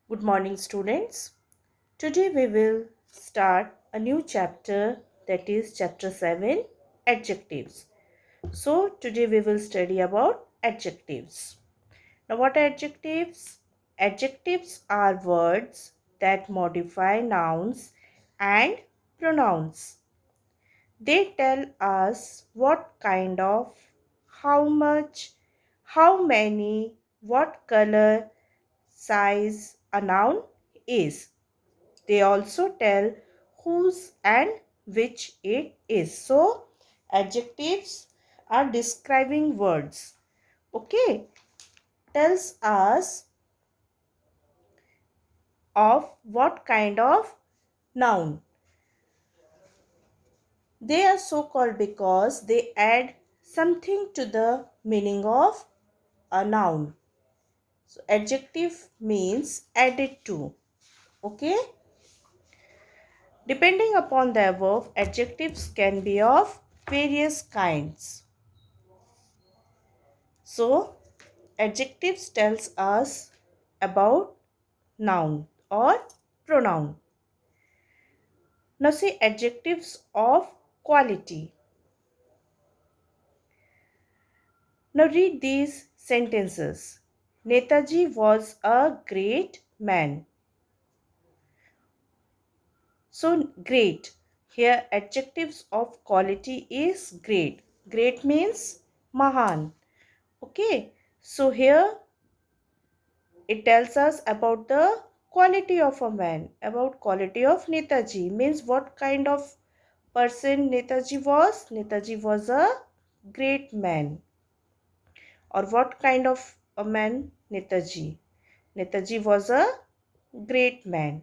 Good morning, students. Today we will start a new chapter, that is chapter 7, Adjectives. So today we will study about adjectives. Now what are adjectives? Adjectives are words that modify nouns and pronouns. They tell us what kind of, how much, how many, what color, size a noun is. They also tell whose and which it is. So, adjectives are describing words. Okay, tells us of what kind of noun. They are so called because they add something to the meaning of a noun. So, adjective means added to. Okay. Depending upon the above, adjectives can be of various kinds. So, adjectives tells us about noun or pronoun. Now see adjectives of quality. Now read these sentences. Netaji was a great man. So great. Here adjectives of quality is great. Great means mahan. Okay. So here it tells us about the quality of a man, about quality of Netaji. Means what kind of person Netaji was? Netaji was a great man. Or what kind of a man? Netaji. Netaji was a great man.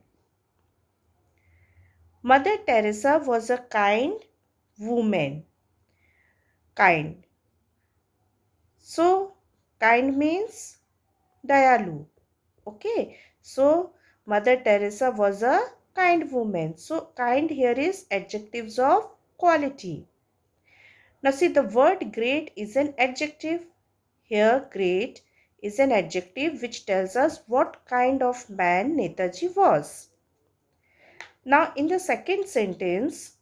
Mother Teresa was a kind woman. Kind. So, kind means Dayalu. Okay. So, Mother Teresa was a kind woman. So, kind here is adjectives of quality. Now, see the word great is an adjective. Here, great is an adjective which tells us what kind of man Netaji was. Now, in the second sentence,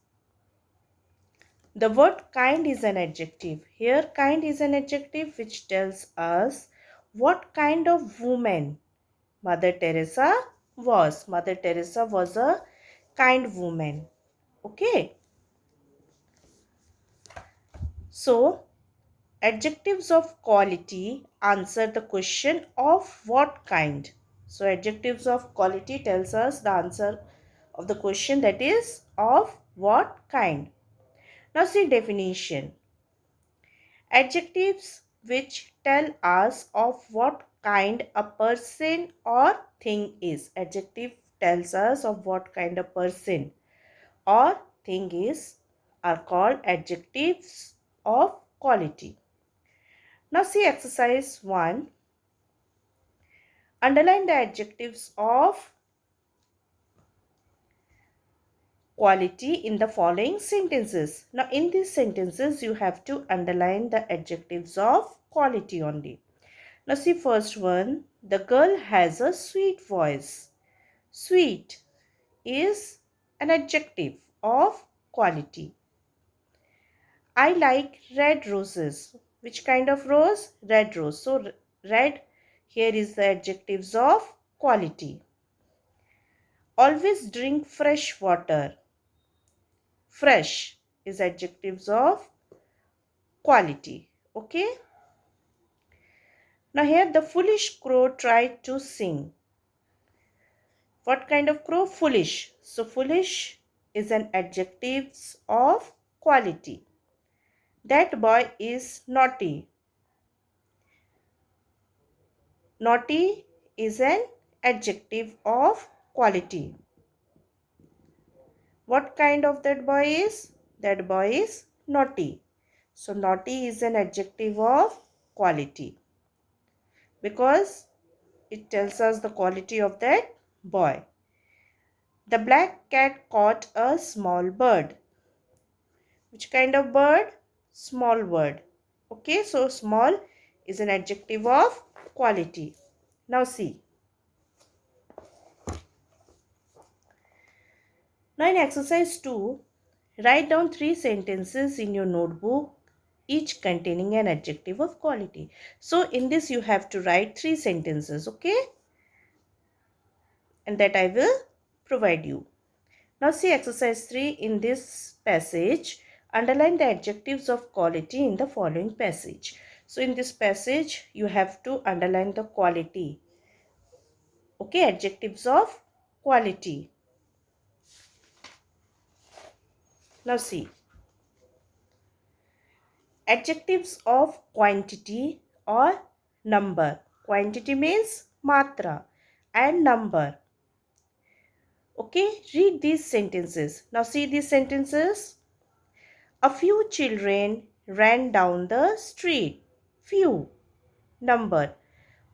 the word kind is an adjective. Here, kind is an adjective which tells us what kind of woman Mother Teresa was. Mother Teresa was a kind woman. Okay. So, adjectives of quality answer the question of what kind. So, adjectives of quality tells us the answer of the question, that is of what kind. Now, see definition. Adjectives which tell us of what kind a person or thing is. Adjective tells us of what kind a person or thing is are called adjectives of quality. Now see exercise 1. Underline the adjectives of quality in the following sentences. Now in these sentences you have to underline the adjectives of quality only. Now see first one. The girl has a sweet voice. Sweet is an adjective of quality. I like red roses. Which kind of rose? Red rose. So red here is the adjectives of quality. Always drink fresh water. Fresh is adjectives of quality. Okay. Now here the foolish crow tried to sing. What kind of crow? Foolish. So foolish is an adjectives of quality. That boy is naughty. Naughty is an adjective of quality. What kind of that boy is? That boy is naughty. So naughty is an adjective of quality because it tells us the quality of that boy. The black cat caught a small bird. Which kind of bird? Small bird. Okay, so small is an adjective of quality. Now see. Now in exercise 2, write down 3 sentences in your notebook, each containing an adjective of quality. So in this you have to write 3 sentences, okay? And that I will provide you. Now see exercise 3 in this passage. Underline the adjectives of quality in the following passage. So in this passage you have to underline the quality. Okay, adjectives of quality. Now see. Adjectives of quantity or number. Quantity means matra and number. Okay, read these sentences. Now see these sentences. A few children ran down the street. Few, number.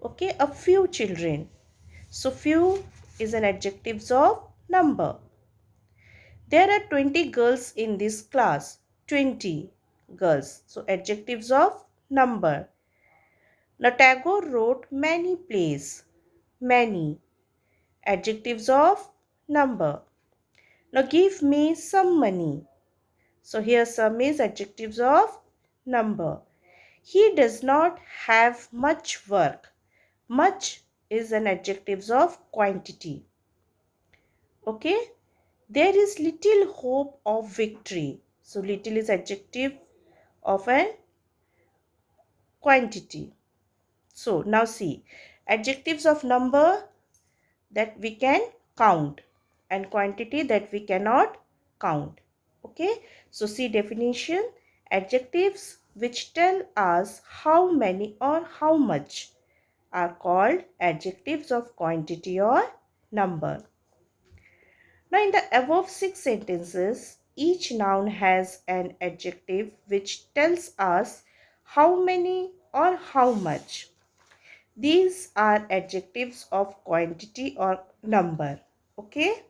Okay, a few children. So few is an adjective of number. There are 20 girls in this class. 20 girls. So adjectives of number. Now Tagore wrote many plays. Many. Adjectives of number. Now give me some money. So here some is adjectives of number. He does not have much work. Much is an adjective of quantity. Okay. There is little hope of victory. So little is adjective of an quantity. So now see. Adjectives of number that we can count and quantity that we cannot count. Okay. So see definition. Adjectives which tell us how many or how much are called adjectives of quantity or number. Now in the above 6 sentences, each noun has an adjective which tells us how many or how much. These are adjectives of quantity or number. Okay.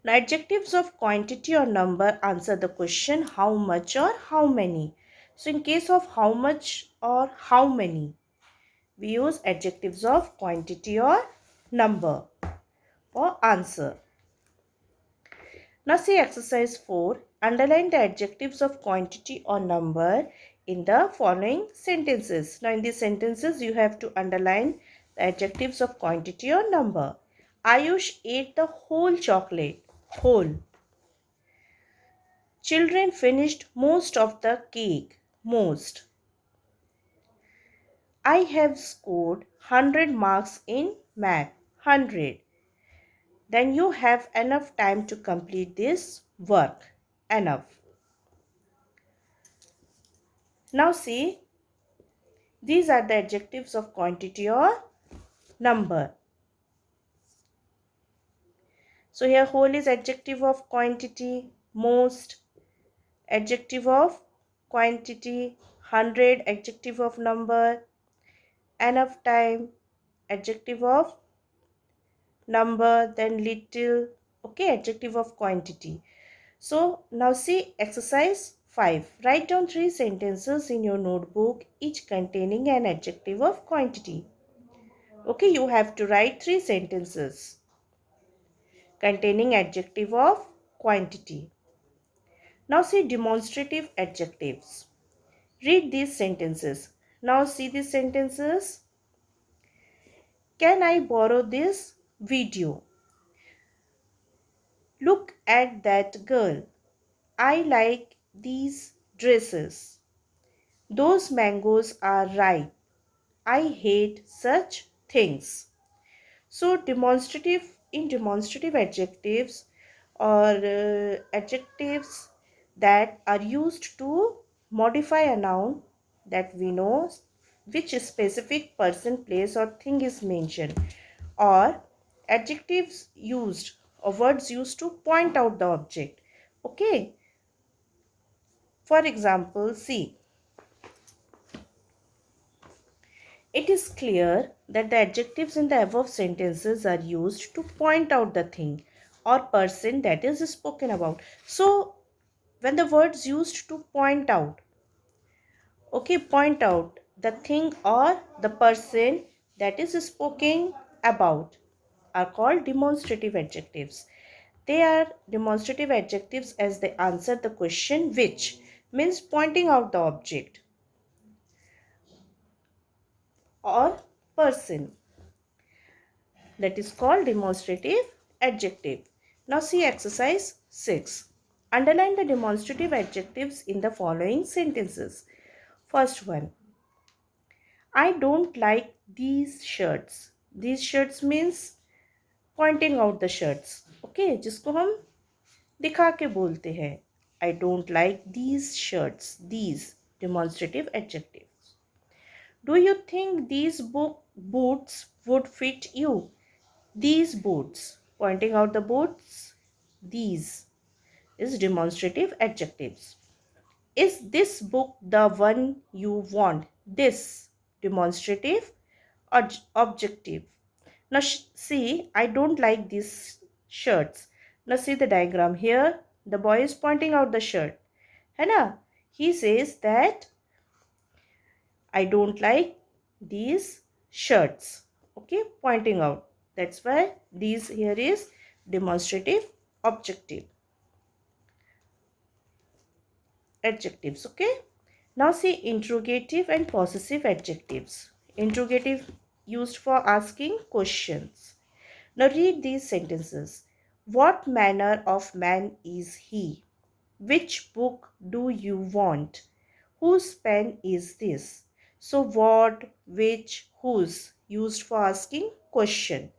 Now adjectives of quantity or number answer the question how much or how many. So in case of how much or how many, we use adjectives of quantity or number for answer. Now see exercise 4. Underline the adjectives of quantity or number in the following sentences. Now in these sentences you have to underline the adjectives of quantity or number. Ayush ate the whole chocolate. Whole. Children finished most of the cake. Most. I have scored 100 marks in math. 100. Then you have enough time to complete this work. Enough. Now see, these are the adjectives of quantity or number. So here whole is adjective of quantity, most, adjective of quantity, 100 adjective of number, enough time, adjective of number, then little, okay, adjective of quantity. So now see exercise 5. Write down 3 sentences in your notebook, each containing an adjective of quantity. Okay, you have to write 3 sentences containing adjective of quantity. Now see demonstrative adjectives. Read these sentences. Now see these sentences. Can I borrow this video? Look at that girl. I like these dresses. Those mangoes are ripe. I hate such things. So demonstrative adjectives or adjectives that are used to modify a noun that we know which specific person, place or thing is mentioned, or adjectives used or words used to point out the object. Okay. For example, see. It is clear that the adjectives in the above sentences are used to point out the thing or person that is spoken about. So, when the words used to point out, okay, point out the thing or the person that is spoken about. are called demonstrative adjectives. They are demonstrative adjectives as they answer the question which, means pointing out the object or person. That is called demonstrative adjective. Now see exercise 6. Underline the demonstrative adjectives in the following sentences. First one, I don't like these shirts. These shirts means pointing out the shirts. Okay, जिसको हम दिखा के बोलते हैं. I don't like these shirts. These demonstrative adjectives. Do you think these boots would fit you? These boots. Pointing out the boots. These is demonstrative adjectives. Is this book the one you want? This demonstrative objective. Now see, I don't like these shirts. Now see the diagram here. The boy is pointing out the shirt. है ना? He says that I don't like these shirts. Okay, pointing out. That's why these here is demonstrative objective adjectives. Okay. Now see interrogative and possessive adjectives. Interrogative used for asking questions. Now read these sentences. What manner of man is he? Which book do you want? Whose pen is this? So what, which, whose used for asking question.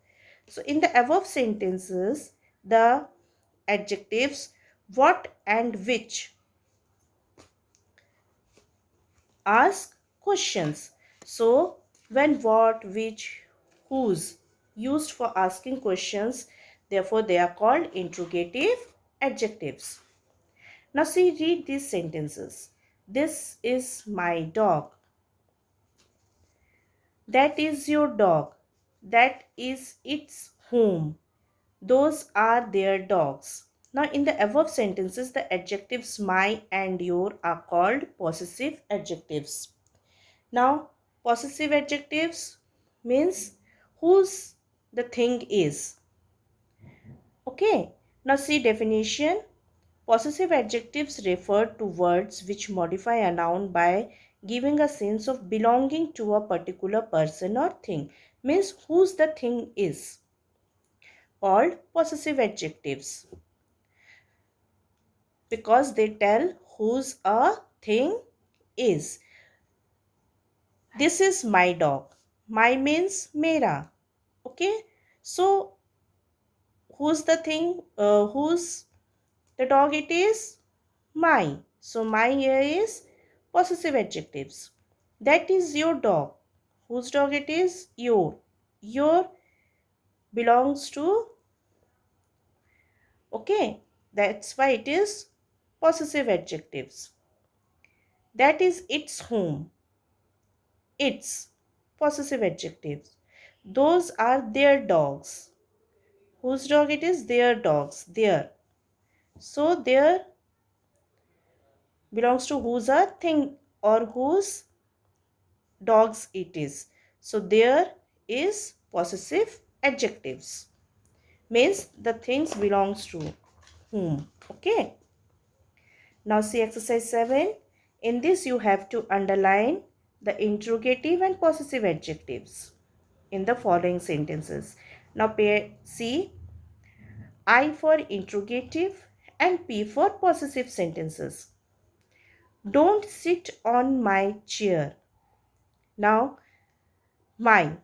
So in the above sentences, the adjectives what and which ask questions. So when what, which, whose used for asking questions, therefore they are called interrogative adjectives. Now see, read these sentences. This is my dog. That is your dog. That is its home. Those are their dogs. Now in the above sentences, the adjectives my and your are called possessive adjectives. Now possessive adjectives means whose the thing is. Okay. Now see definition. Possessive adjectives refer to words which modify a noun by giving a sense of belonging to a particular person or thing. Means whose the thing is. Called possessive adjectives. Because they tell whose a thing is. This is my dog. My means mera. Okay. So who's the thing? Whose the dog it is? My. So my here is possessive adjectives. That is your dog. Whose dog it is? Your. Your belongs to. Okay. That's why it is possessive adjectives. That is its home. Its possessive adjectives. Those are their dogs. Whose dog it is? Their dogs. Their. So their belongs to whose a thing or whose dogs it is. So there is possessive adjectives. Means the things belongs to whom. Okay. Now see exercise 7. In this you have to underline the interrogative and possessive adjectives in the following sentences. Now see I for interrogative and P for possessive sentences. Don't sit on my chair. Now my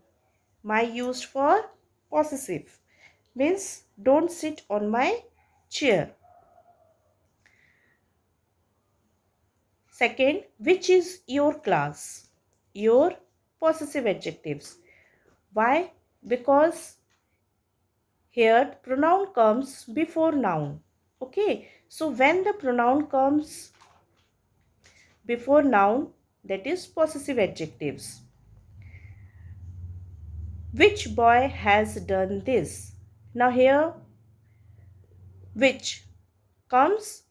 used for possessive means don't sit on my chair. Second, which is your class? Your possessive adjectives. Why? Because here pronoun comes before noun. Okay, so when the pronoun comes before noun, that is possessive adjectives. Which boy has done this? Now here which comes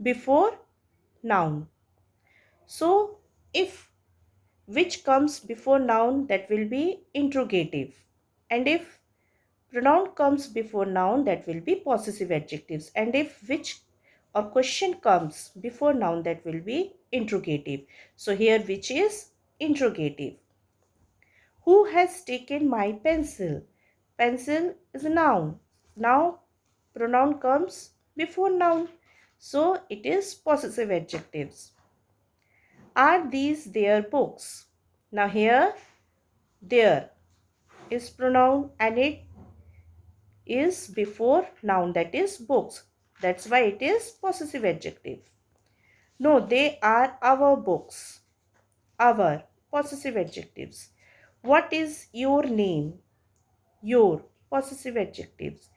before noun. So if which comes before noun, that will be interrogative. And if pronoun comes before noun, that will be possessive adjectives. And if which or question comes before noun, that will be interrogative. So here which is interrogative. Who has taken my pencil? Pencil is a noun. Now pronoun comes before noun. So it is possessive adjectives. Are these their books? Now here there is pronoun and it is before noun, that is books. That's why it is possessive adjective. No, they are our books. Our possessive adjectives. What is your name? Your possessive adjectives.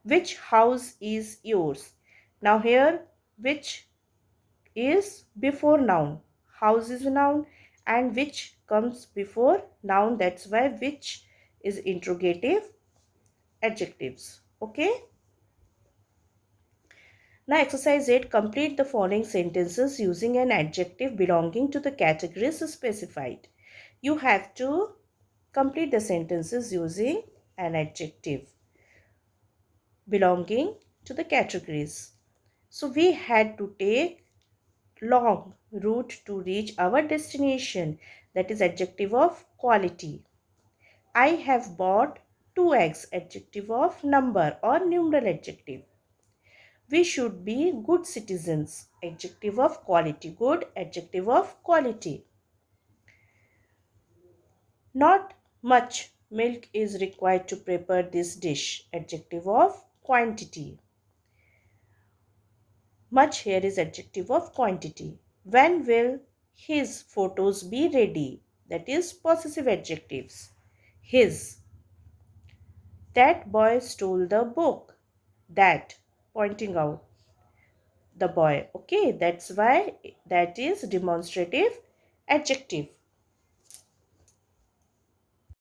Which house is yours? Now here which is before noun. House is a noun and which comes before noun. That's why which is interrogative adjectives. Okay. Now exercise 8. Complete the following sentences using an adjective belonging to the categories specified. You have to complete the sentences using an adjective belonging to the categories. So we had to take long route to reach our destination, that is adjective of quality. I have bought 2 eggs, adjective of number or numeral adjective. We should be good citizens, adjective of quality. Good, adjective of quality. Not much milk is required to prepare this dish, adjective of quantity. Much here is adjective of quantity. When will his photos be ready? That is possessive adjectives. His. That boy stole the book. That, pointing out the boy. Okay, that's why that is demonstrative adjective.